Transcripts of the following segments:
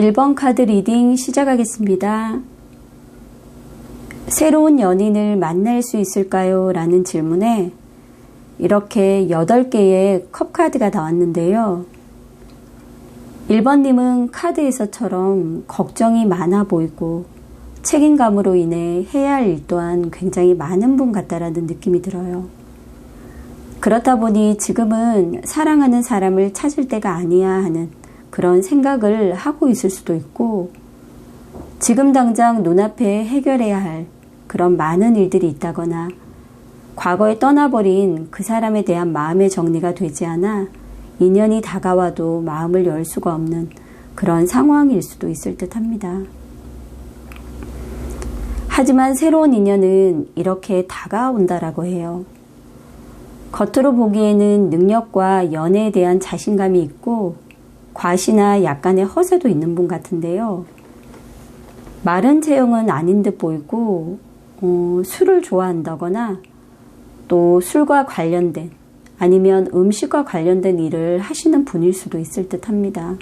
1번 카드 리딩 시작하겠습니다. 새로운 연인을 만날 수 있을까요? 라는 질문에 이렇게 8개의 컵 카드가 나왔는데요. 1번님은 카드에서처럼 걱정이 많아 보이고 책임감으로 인해 해야 할 일 또한 굉장히 많은 분 같다라는 느낌이 들어요. 그렇다 보니 지금은 사랑하는 사람을 찾을 때가 아니야 하는 그런 생각을 하고 있을 수도 있고, 지금 당장 눈앞에 해결해야 할 그런 많은 일들이 있다거나 과거에 떠나버린 그 사람에 대한 마음의 정리가 되지 않아 인연이 다가와도 마음을 열 수가 없는 그런 상황일 수도 있을 듯 합니다. 하지만 새로운 인연은 이렇게 다가온다라고 해요. 겉으로 보기에는 능력과 연애에 대한 자신감이 있고 과시나 약간의 허세도 있는 분 같은데요. 마른 체형은 아닌 듯 보이고 술을 좋아한다거나 또 술과 관련된 아니면 음식과 관련된 일을 하시는 분일 수도 있을 듯 합니다.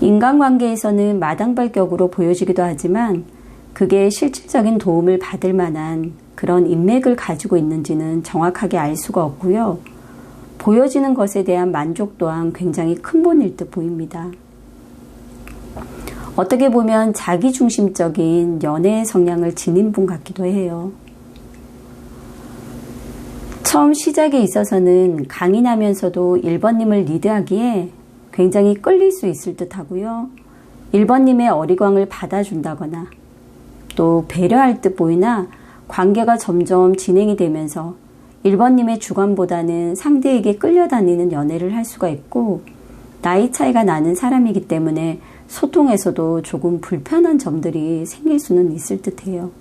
인간관계에서는 마당발격으로 보여지기도 하지만 그게 실질적인 도움을 받을 만한 그런 인맥을 가지고 있는지는 정확하게 알 수가 없고요. 보여지는 것에 대한 만족 또한 굉장히 큰 분일 듯 보입니다. 어떻게 보면 자기중심적인 연애의 성향을 지닌 분 같기도 해요. 처음 시작에 있어서는 강인하면서도 1번님을 리드하기에 굉장히 끌릴 수 있을 듯 하고요. 1번님의 어리광을 받아준다거나 또 배려할 듯 보이나 관계가 점점 진행이 되면서 1번님의 주관보다는 상대에게 끌려다니는 연애를 할 수가 있고, 나이 차이가 나는 사람이기 때문에 소통에서도 조금 불편한 점들이 생길 수는 있을 듯해요.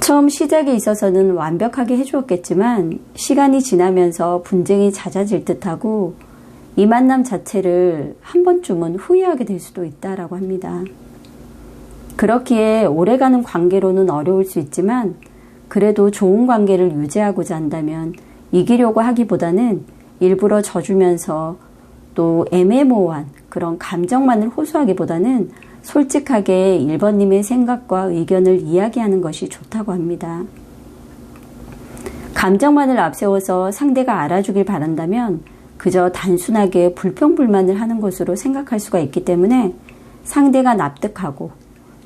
처음 시작에 있어서는 완벽하게 해주었겠지만 시간이 지나면서 분쟁이 잦아질 듯하고 이 만남 자체를 한 번쯤은 후회하게 될 수도 있다라고 합니다. 그렇기에 오래가는 관계로는 어려울 수 있지만 그래도 좋은 관계를 유지하고자 한다면 이기려고 하기보다는 일부러 져주면서 또 애매모호한 그런 감정만을 호소하기보다는 솔직하게 1번님의 생각과 의견을 이야기하는 것이 좋다고 합니다. 감정만을 앞세워서 상대가 알아주길 바란다면 그저 단순하게 불평불만을 하는 것으로 생각할 수가 있기 때문에 상대가 납득하고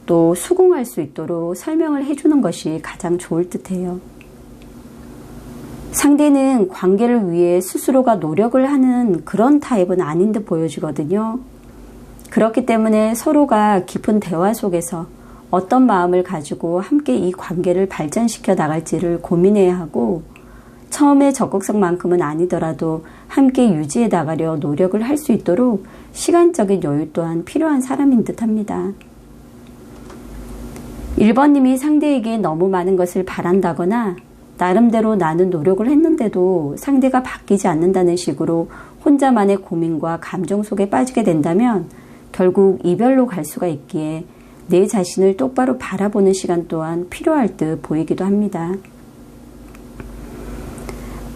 또 수긍할 수 있도록 설명을 해주는 것이 가장 좋을 듯해요. 상대는 관계를 위해 스스로가 노력을 하는 그런 타입은 아닌 듯 보여지거든요. 그렇기 때문에 서로가 깊은 대화 속에서 어떤 마음을 가지고 함께 이 관계를 발전시켜 나갈지를 고민해야 하고, 처음에 적극성만큼은 아니더라도 함께 유지해 나가려 노력을 할 수 있도록 시간적인 여유 또한 필요한 사람인 듯 합니다. 1번님이 상대에게 너무 많은 것을 바란다거나 나름대로 나는 노력을 했는데도 상대가 바뀌지 않는다는 식으로 혼자만의 고민과 감정 속에 빠지게 된다면 결국 이별로 갈 수가 있기에 내 자신을 똑바로 바라보는 시간 또한 필요할 듯 보이기도 합니다.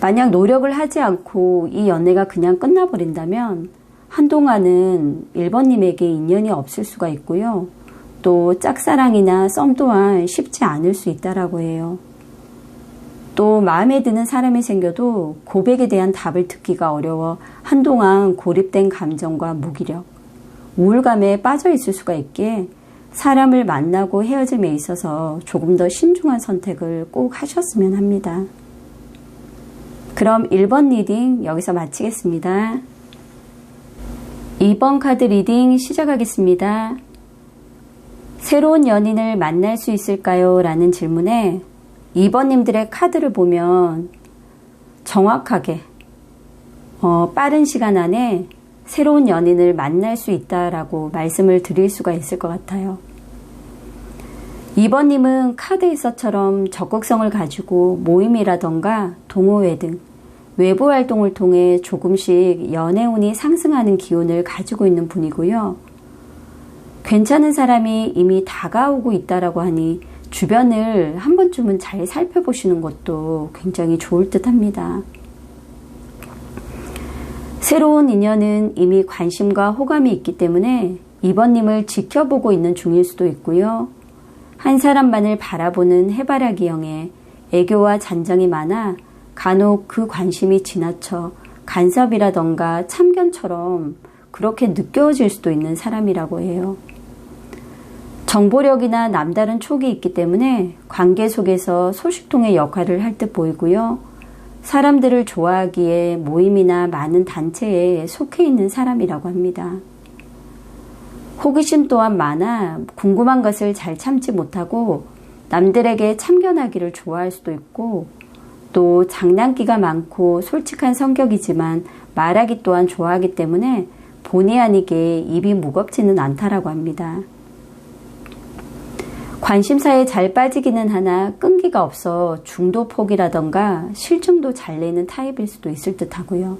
만약 노력을 하지 않고 이 연애가 그냥 끝나버린다면 한동안은 1번님에게 인연이 없을 수가 있고요. 또 짝사랑이나 썸 또한 쉽지 않을 수 있다라고 해요. 또 마음에 드는 사람이 생겨도 고백에 대한 답을 듣기가 어려워 한동안 고립된 감정과 무기력, 우울감에 빠져 있을 수가 있기에 사람을 만나고 헤어짐에 있어서 조금 더 신중한 선택을 꼭 하셨으면 합니다. 그럼 1번 리딩 여기서 마치겠습니다. 2번 카드 리딩 시작하겠습니다. 새로운 연인을 만날 수 있을까요? 라는 질문에 2번님들의 카드를 보면 정확하게 빠른 시간 안에 새로운 연인을 만날 수 있다라고 말씀을 드릴 수가 있을 것 같아요. 2번님은 카드에서처럼 적극성을 가지고 모임이라던가 동호회 등 외부 활동을 통해 조금씩 연애운이 상승하는 기운을 가지고 있는 분이고요. 괜찮은 사람이 이미 다가오고 있다라고 하니 주변을 한 번쯤은 잘 살펴보시는 것도 굉장히 좋을 듯 합니다. 새로운 인연은 이미 관심과 호감이 있기 때문에 이번님을 지켜보고 있는 중일 수도 있고요. 한 사람만을 바라보는 해바라기형에 애교와 잔정이 많아 간혹 그 관심이 지나쳐 간섭이라던가 참견처럼 그렇게 느껴질 수도 있는 사람이라고 해요. 정보력이나 남다른 촉이 있기 때문에 관계 속에서 소식통의 역할을 할 듯 보이고요. 사람들을 좋아하기에 모임이나 많은 단체에 속해 있는 사람이라고 합니다. 호기심 또한 많아 궁금한 것을 잘 참지 못하고 남들에게 참견하기를 좋아할 수도 있고, 또 장난기가 많고 솔직한 성격이지만 말하기 또한 좋아하기 때문에 본의 아니게 입이 무겁지는 않다라고 합니다. 관심사에 잘 빠지기는 하나 끈기가 없어 중도폭이라던가 실증도 잘 내는 타입일 수도 있을 듯 하고요.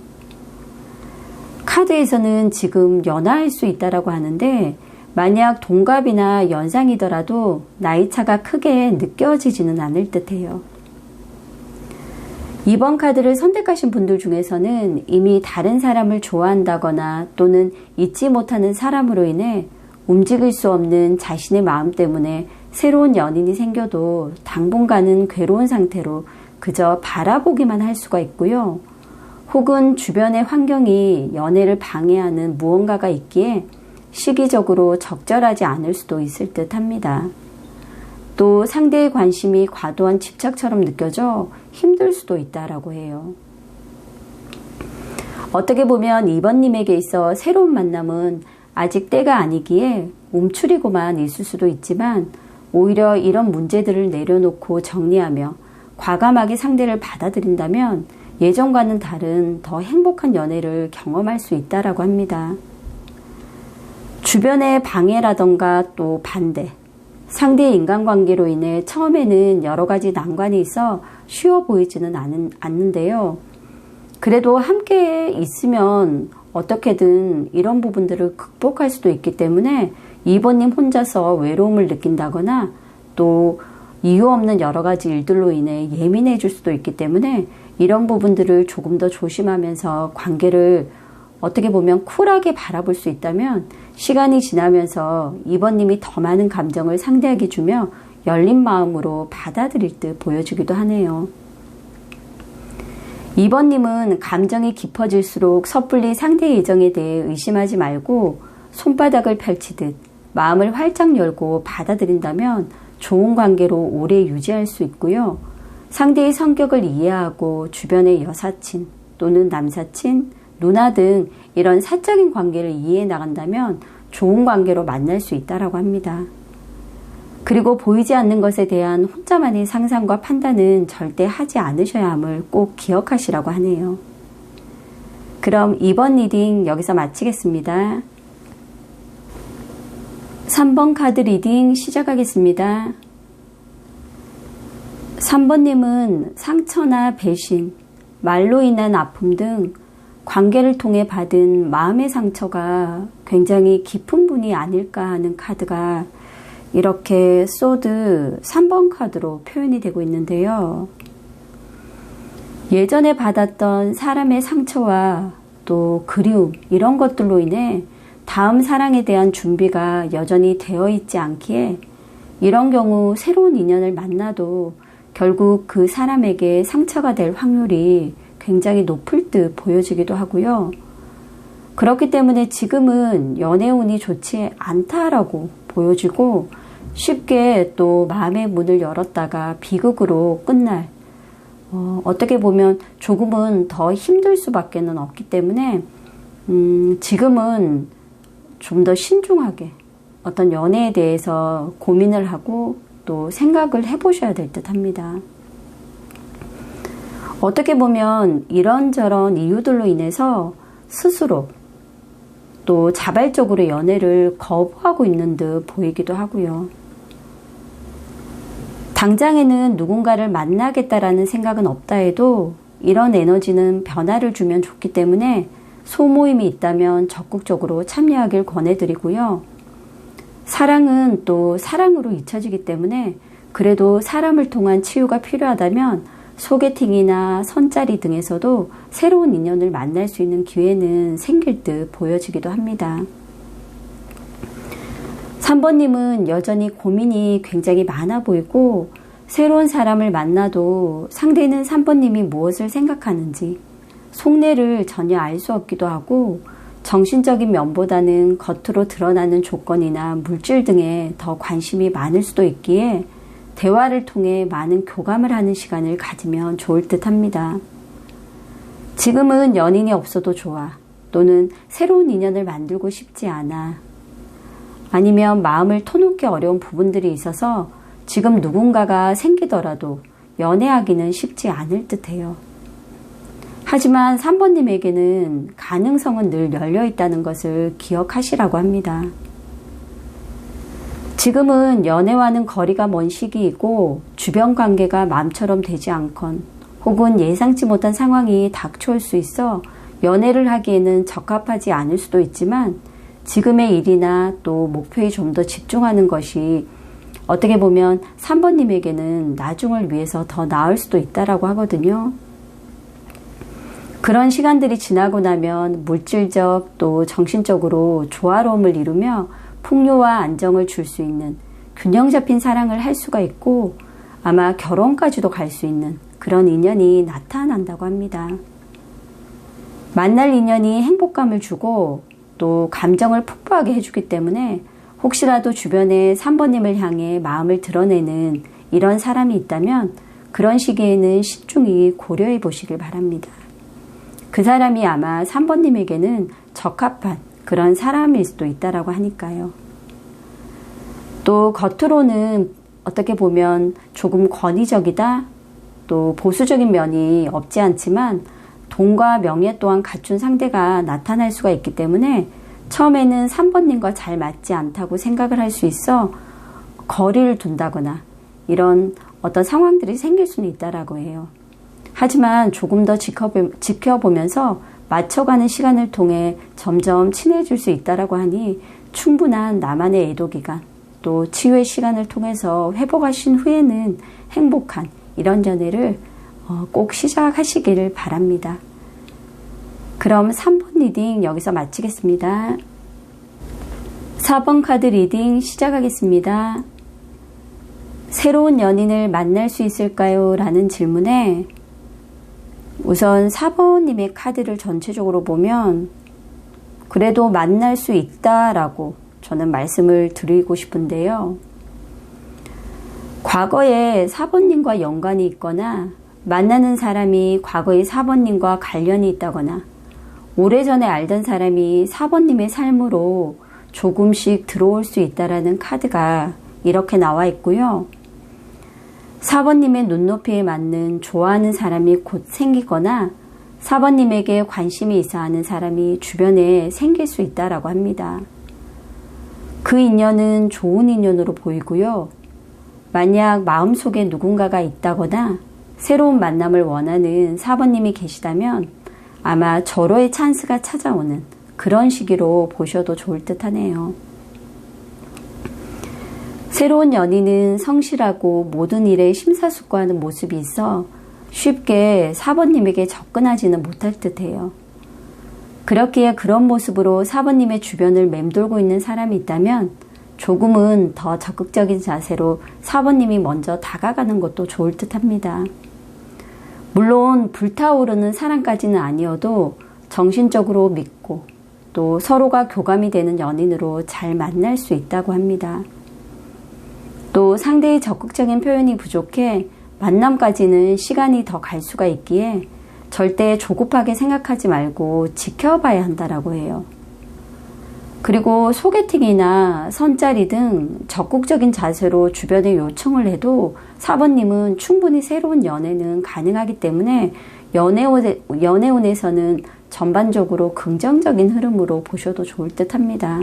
카드에서는 지금 연하일 수 있다라고 하는데, 만약 동갑이나 연상이더라도 나이차가 크게 느껴지지는 않을 듯해요. 이번 카드를 선택하신 분들 중에서는 이미 다른 사람을 좋아한다거나 또는 잊지 못하는 사람으로 인해 움직일 수 없는 자신의 마음 때문에 새로운 연인이 생겨도 당분간은 괴로운 상태로 그저 바라보기만 할 수가 있고요. 혹은 주변의 환경이 연애를 방해하는 무언가가 있기에 시기적으로 적절하지 않을 수도 있을 듯 합니다. 또 상대의 관심이 과도한 집착처럼 느껴져 힘들 수도 있다라고 해요. 어떻게 보면 이번님에게 있어 새로운 만남은 아직 때가 아니기에 움츠리고만 있을 수도 있지만, 오히려 이런 문제들을 내려놓고 정리하며 과감하게 상대를 받아들인다면 예전과는 다른 더 행복한 연애를 경험할 수 있다라고 합니다. 주변의 방해라던가 또 반대, 상대의 인간관계로 인해 처음에는 여러 가지 난관이 있어 쉬워 보이지는 않는데요. 그래도 함께 있으면 어떻게든 이런 부분들을 극복할 수도 있기 때문에 이번님 혼자서 외로움을 느낀다거나 또 이유 없는 여러 가지 일들로 인해 예민해질 수도 있기 때문에 이런 부분들을 조금 더 조심하면서 관계를 어떻게 보면 쿨하게 바라볼 수 있다면 시간이 지나면서 이번님이 더 많은 감정을 상대에게 주며 열린 마음으로 받아들일 듯 보여주기도 하네요. 이번님은 감정이 깊어질수록 섣불리 상대의 예정에 대해 의심하지 말고 손바닥을 펼치듯 마음을 활짝 열고 받아들인다면 좋은 관계로 오래 유지할 수 있고요. 상대의 성격을 이해하고 주변의 여사친 또는 남사친, 누나 등 이런 사적인 관계를 이해해 나간다면 좋은 관계로 만날 수 있다고 합니다. 그리고 보이지 않는 것에 대한 혼자만의 상상과 판단은 절대 하지 않으셔야 함을 꼭 기억하시라고 하네요. 그럼 이번 리딩 여기서 마치겠습니다. 3번 카드 리딩 시작하겠습니다. 3번님은 상처나 배신, 말로 인한 아픔 등 관계를 통해 받은 마음의 상처가 굉장히 깊은 분이 아닐까 하는 카드가 이렇게 소드 3번 카드로 표현이 되고 있는데요. 예전에 받았던 사람의 상처와 또 그리움, 이런 것들로 인해 다음 사랑에 대한 준비가 여전히 되어 있지 않기에 이런 경우 새로운 인연을 만나도 결국 그 사람에게 상처가 될 확률이 굉장히 높을 듯 보여지기도 하고요. 그렇기 때문에 지금은 연애운이 좋지 않다라고 보여지고 쉽게 또 마음의 문을 열었다가 비극으로 끝날, 어떻게 보면 조금은 더 힘들 수밖에는 없기 때문에 지금은 좀 더 신중하게 어떤 연애에 대해서 고민을 하고 또 생각을 해보셔야 될 듯 합니다. 어떻게 보면 이런저런 이유들로 인해서 스스로 또 자발적으로 연애를 거부하고 있는 듯 보이기도 하고요. 당장에는 누군가를 만나겠다라는 생각은 없다 해도 이런 에너지는 변화를 주면 좋기 때문에 소모임이 있다면 적극적으로 참여하길 권해드리고요. 사랑은 또 사랑으로 잊혀지기 때문에 그래도 사람을 통한 치유가 필요하다면 소개팅이나 선짜리 등에서도 새로운 인연을 만날 수 있는 기회는 생길 듯 보여지기도 합니다. 3번님은 여전히 고민이 굉장히 많아 보이고 새로운 사람을 만나도 상대는 3번님이 무엇을 생각하는지 속내를 전혀 알 수 없기도 하고 정신적인 면보다는 겉으로 드러나는 조건이나 물질 등에 더 관심이 많을 수도 있기에 대화를 통해 많은 교감을 하는 시간을 가지면 좋을 듯 합니다. 지금은 연인이 없어도 좋아. 또는 새로운 인연을 만들고 싶지 않아. 아니면 마음을 터놓기 어려운 부분들이 있어서 지금 누군가가 생기더라도 연애하기는 쉽지 않을 듯해요. 하지만 3번님에게는 가능성은 늘 열려있다는 것을 기억하시라고 합니다. 지금은 연애와는 거리가 먼 시기이고 주변 관계가 마음처럼 되지 않건 혹은 예상치 못한 상황이 닥쳐올 수 있어 연애를 하기에는 적합하지 않을 수도 있지만 지금의 일이나 또 목표에 좀 더 집중하는 것이 어떻게 보면 3번님에게는 나중을 위해서 더 나을 수도 있다라고 하거든요. 그런 시간들이 지나고 나면 물질적 또 정신적으로 조화로움을 이루며 풍요와 안정을 줄 수 있는 균형 잡힌 사랑을 할 수가 있고 아마 결혼까지도 갈 수 있는 그런 인연이 나타난다고 합니다. 만날 인연이 행복감을 주고 또 감정을 풍부하게 해주기 때문에 혹시라도 주변에 3번님을 향해 마음을 드러내는 이런 사람이 있다면 그런 시기에는 신중히 고려해 보시길 바랍니다. 그 사람이 아마 3번님에게는 적합한 그런 사람일 수도 있다라고 하니까요. 또 겉으로는 어떻게 보면 조금 권위적이다, 또 보수적인 면이 없지 않지만 돈과 명예 또한 갖춘 상대가 나타날 수가 있기 때문에 처음에는 3번님과 잘 맞지 않다고 생각을 할 수 있어 거리를 둔다거나 이런 어떤 상황들이 생길 수는 있다라고 해요. 하지만 조금 더 지켜보면서 맞춰가는 시간을 통해 점점 친해질 수 있다라고 하니 충분한 나만의 애도 기간 또 치유의 시간을 통해서 회복하신 후에는 행복한 이런 연애를 꼭 시작하시기를 바랍니다. 그럼 3번 리딩 여기서 마치겠습니다. 4번 카드 리딩 시작하겠습니다. 새로운 연인을 만날 수 있을까요? 라는 질문에 우선 4번님의 카드를 전체적으로 보면 그래도 만날 수 있다라고 저는 말씀을 드리고 싶은데요. 과거에 4번님과 연관이 있거나 만나는 사람이 과거의 4번님과 관련이 있다거나 오래전에 알던 사람이 4번님의 삶으로 조금씩 들어올 수 있다라는 카드가 이렇게 나와 있고요. 4번님의 눈높이에 맞는 좋아하는 사람이 곧 생기거나 4번님에게 관심이 있어 하는 사람이 주변에 생길 수 있다라고 합니다. 그 인연은 좋은 인연으로 보이고요. 만약 마음속에 누군가가 있다거나 새로운 만남을 원하는 4번님이 계시다면 아마 절호의 찬스가 찾아오는 그런 시기로 보셔도 좋을 듯 하네요. 새로운 연인은 성실하고 모든 일에 심사숙고하는 모습이 있어 쉽게 4번님에게 접근하지는 못할 듯해요. 그렇기에 그런 모습으로 4번님의 주변을 맴돌고 있는 사람이 있다면 조금은 더 적극적인 자세로 4번님이 먼저 다가가는 것도 좋을 듯 합니다. 물론 불타오르는 사랑까지는 아니어도 정신적으로 믿고 또 서로가 교감이 되는 연인으로 잘 만날 수 있다고 합니다. 또 상대의 적극적인 표현이 부족해 만남까지는 시간이 더 갈 수가 있기에 절대 조급하게 생각하지 말고 지켜봐야 한다라고 해요. 그리고 소개팅이나 선짜리 등 적극적인 자세로 주변에 요청을 해도 4번님은 충분히 새로운 연애는 가능하기 때문에 연애운에서는 전반적으로 긍정적인 흐름으로 보셔도 좋을 듯 합니다.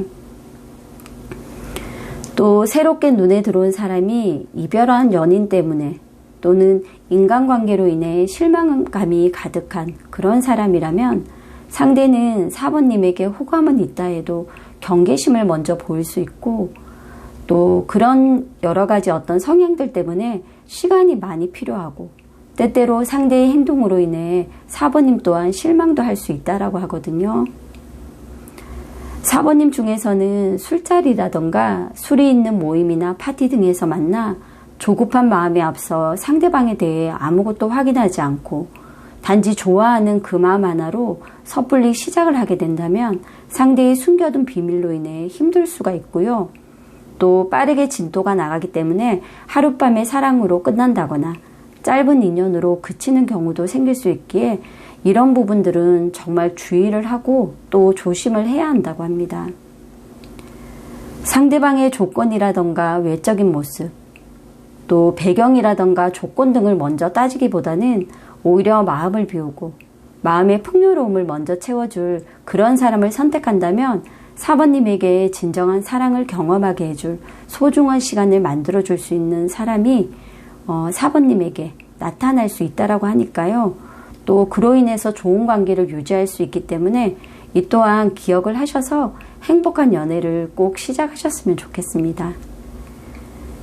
또 새롭게 눈에 들어온 사람이 이별한 연인 때문에 또는 인간관계로 인해 실망감이 가득한 그런 사람이라면 상대는 4번님에게 호감은 있다 해도 경계심을 먼저 보일 수 있고 또 그런 여러 가지 어떤 성향들 때문에 시간이 많이 필요하고 때때로 상대의 행동으로 인해 4번님 또한 실망도 할 수 있다라고 하거든요. 4번님 중에서는 술자리라던가 술이 있는 모임이나 파티 등에서 만나 조급한 마음에 앞서 상대방에 대해 아무것도 확인하지 않고 단지 좋아하는 그 마음 하나로 섣불리 시작을 하게 된다면 상대의 숨겨둔 비밀로 인해 힘들 수가 있고요. 또 빠르게 진도가 나가기 때문에 하룻밤의 사랑으로 끝난다거나 짧은 인연으로 그치는 경우도 생길 수 있기에 이런 부분들은 정말 주의를 하고 또 조심을 해야 한다고 합니다. 상대방의 조건이라던가 외적인 모습, 또 배경이라던가 조건 등을 먼저 따지기보다는 오히려 마음을 비우고 마음의 풍요로움을 먼저 채워줄 그런 사람을 선택한다면 4번님에게 진정한 사랑을 경험하게 해줄 소중한 시간을 만들어줄 수 있는 사람이 4번님에게 나타날 수 있다라고 하니까요. 또 그로 인해서 좋은 관계를 유지할 수 있기 때문에 이 또한 기억을 하셔서 행복한 연애를 꼭 시작하셨으면 좋겠습니다.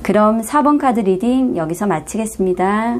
그럼 4번 카드 리딩 여기서 마치겠습니다.